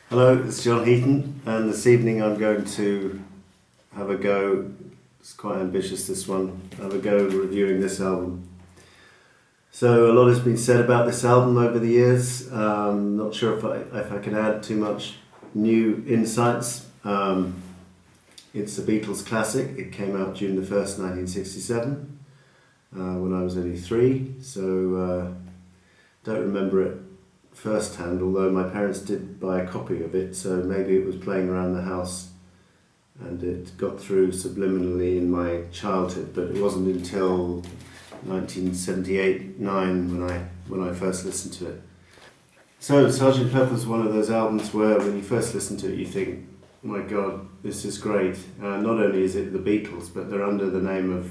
Hello, it's John Heaton, and this evening I'm going to have a go. It's quite ambitious, this one. Have a go reviewing this album. So a lot has been said about this album over the years. Not sure if I can add too much new insights. It's a Beatles classic. It came out June the 1st, 1967, when I was only 3. So don't remember it firsthand, although my parents did buy a copy of it, so maybe it was playing around the house and it got through subliminally in my childhood, but it wasn't until 1978-9 when I first listened to it. So Sgt. Pepper's one of those albums where when you first listen to it you think, oh my god, this is great. Not only is it the Beatles, but they're under the name of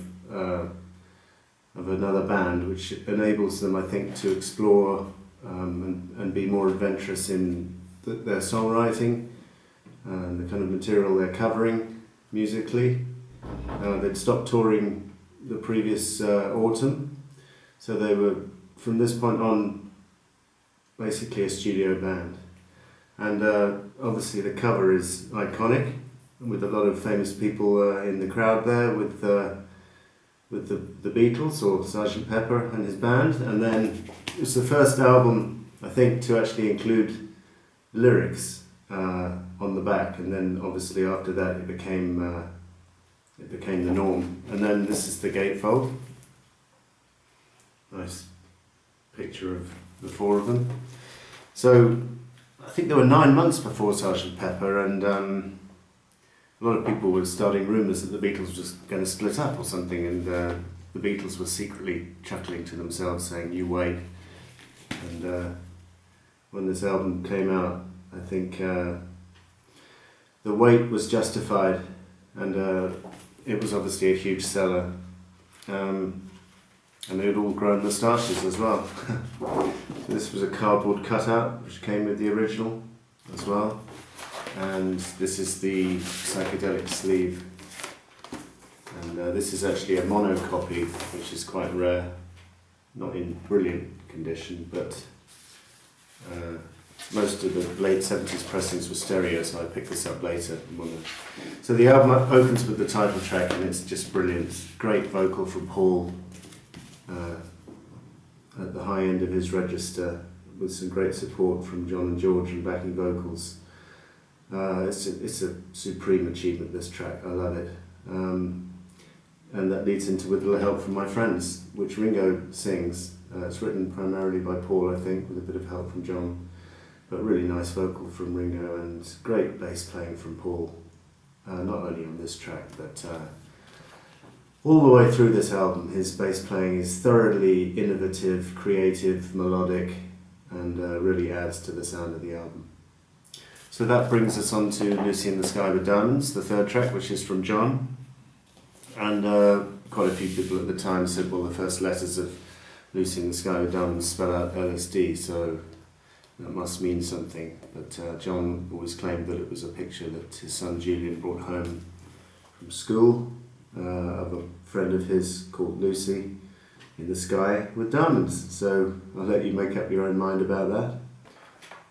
another band, which enables them, I think, to explore and be more adventurous in their songwriting and the kind of material they're covering musically. They'd stopped touring the previous autumn, so they were, from this point on, basically a studio band. And obviously the cover is iconic, with a lot of famous people in the crowd there, with the Beatles, or Sgt. Pepper and his band. And then it's the first album, I think, to actually include lyrics on the back, and then obviously after that it became the norm. And then this is the gatefold. Nice picture of the 4 of them. So I think there were 9 months before Sgt. Pepper, and a lot of people were starting rumours that the Beatles were just going to split up or something, and the Beatles were secretly chuckling to themselves saying, "You wait." And when this album came out, I think the wait was justified, and it was obviously a huge seller. And they had all grown moustaches as well. This was a cardboard cutout which came with the original as well. And this is the psychedelic sleeve. And this is actually a mono copy, which is quite rare. Not in brilliant condition, but most of the late 70s pressings were stereo, so I picked this up later. So the album opens with the title track, and it's just brilliant. Great vocal from Paul at the high end of his register, with some great support from John and George and backing vocals. It's a supreme achievement, this track. I love it. And that leads into With a Little Help from My Friends, which Ringo sings. It's written primarily by Paul, I think, with a bit of help from John. But really nice vocal from Ringo and great bass playing from Paul. Not only on this track, but all the way through this album. His bass playing is thoroughly innovative, creative, melodic, and really adds to the sound of the album. So that brings us on to Lucy in the Sky with Diamonds, the 3rd track, which is from John. And quite a few people at the time said, well, the first letters of Lucy in the Sky with Diamonds spell out LSD, so that must mean something. But John always claimed that it was a picture that his son Julian brought home from school of a friend of his called Lucy in the Sky with Diamonds. So I'll let you make up your own mind about that.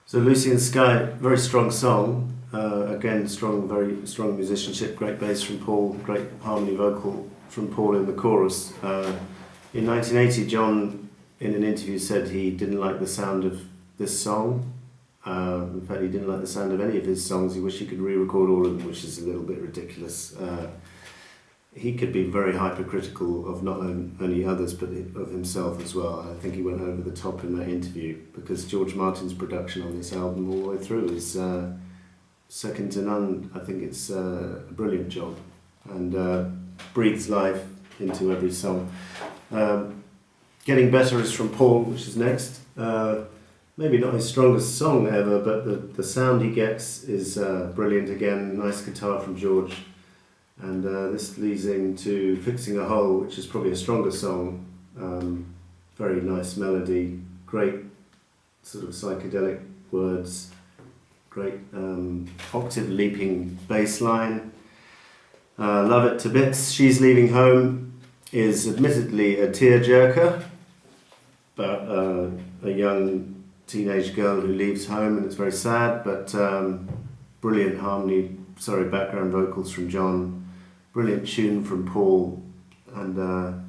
So Lucy in the Sky, very strong song. Again, very strong musicianship, great bass from Paul, great harmony vocal from Paul in the chorus. In 1980, John, in an interview, said he didn't like the sound of this song. In fact, he didn't like the sound of any of his songs. He wished he could re-record all of them, which is a little bit ridiculous. He could be very hypercritical of not only others, but of himself as well. I think he went over the top in that interview, because George Martin's production on this album all the way through is second to none. I think it's a brilliant job, and breathes life into every song. Getting Better is from Paul, which is next. Maybe not his strongest song ever, but the sound he gets is brilliant again. Nice guitar from George. And this leads into Fixing a Hole, which is probably a stronger song. Very nice melody, great sort of psychedelic words, great octave leaping bass line. Love It to Bits. She's Leaving Home is admittedly a tearjerker, but a young teenage girl who leaves home, and it's very sad, but brilliant background vocals from John, brilliant tune from Paul, and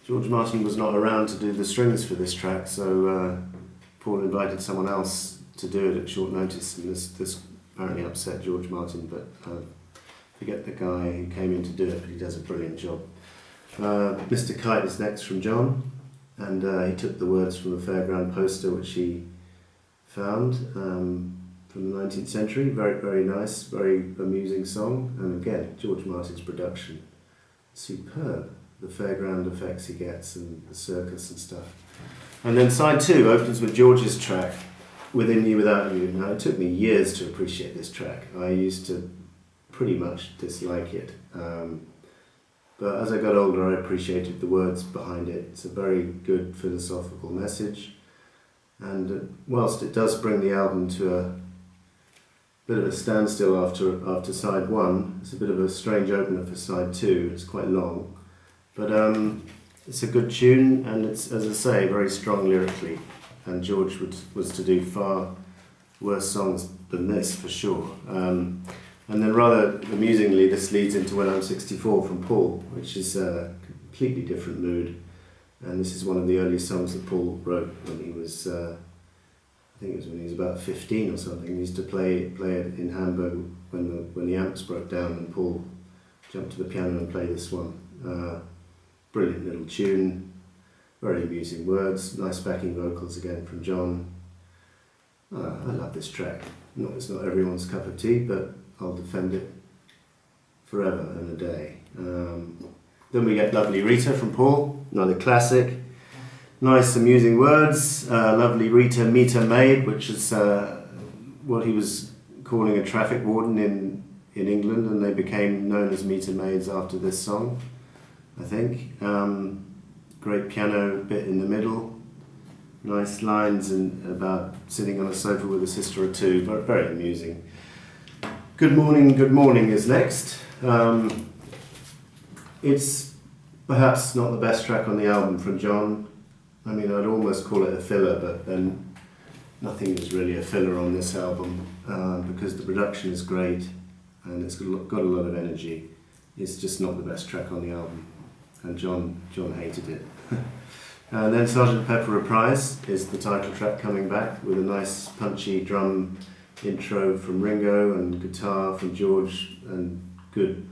George Martin was not around to do the strings for this track, so Paul invited someone else to do it at short notice, and this apparently upset George Martin, but forget the guy who came in to do it, but he does a brilliant job. Mr. Kite is next from John, and he took the words from a fairground poster which he found from the 19th century. Very, very nice, very amusing song, and again, George Martin's production, superb. The fairground effects he gets and the circus and stuff. And then side 2 opens with George's track, Within You Without You. Now, it took me years to appreciate this track. I used to pretty much dislike it. But as I got older, I appreciated the words behind it. It's a very good philosophical message. And whilst it does bring the album to a bit of a standstill after side 1, it's a bit of a strange opener for side 2. It's quite long. But it's a good tune, and it's, as I say, very strong lyrically. And George was to do far worse songs than this, for sure. And then rather amusingly, this leads into When I'm 64 from Paul, which is a completely different mood. And this is one of the early songs that Paul wrote when he was, I think it was when he was about 15 or something. He used to play it in Hamburg when the amps broke down, and Paul jumped to the piano and played this one. Brilliant little tune, very amusing words, nice backing vocals again from John. I love this track. It's not everyone's cup of tea, but I'll defend it forever and a day. Then we get Lovely Rita from Paul, another classic. Nice amusing words. Lovely Rita, meter maid, which is what he was calling a traffic warden in England, and they became known as meter maids after this song, I think. Great piano bit in the middle. Nice lines about sitting on a sofa with a sister or two, but very amusing. Good Morning is next. It's perhaps not the best track on the album from John. I mean, I'd almost call it a filler, but then nothing is really a filler on this album because the production is great and it's got a lot of energy. It's just not the best track on the album, and John hated it. And then Sgt. Pepper Reprise is the title track coming back with a nice punchy drum intro from Ringo and guitar from George and good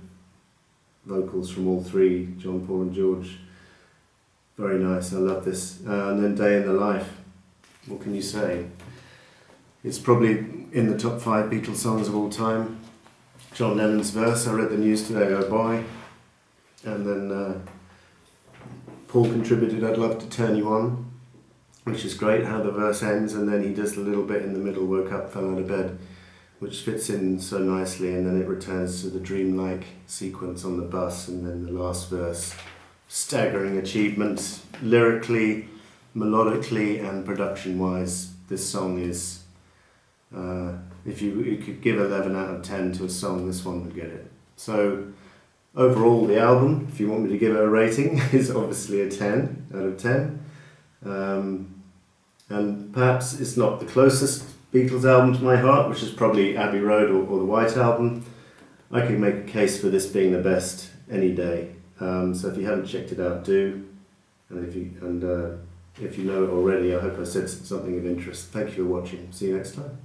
vocals from all three, John, Paul and George. Very nice, I love this. And then Day in the Life, what can you say? It's probably in the top 5 Beatles songs of all time. John Lennon's verse, I read the news today, oh boy. And then Paul contributed I'd Love to Turn You On, which is great how the verse ends, and then he does a little bit in the middle, woke up, fell out of bed, which fits in so nicely, and then it returns to the dreamlike sequence on the bus, and then the last verse. Staggering achievement, lyrically, melodically and production-wise. This song is, if you could give 11 out of 10 to a song, this one would get it. So overall, the album, if you want me to give it a rating, is obviously a 10 out of 10. And perhaps it's not the closest Beatles album to my heart, which is probably Abbey Road or the White Album. I could make a case for this being the best any day. So if you haven't checked it out, do. And if you know it already, I hope I said something of interest. Thank you for watching. See you next time.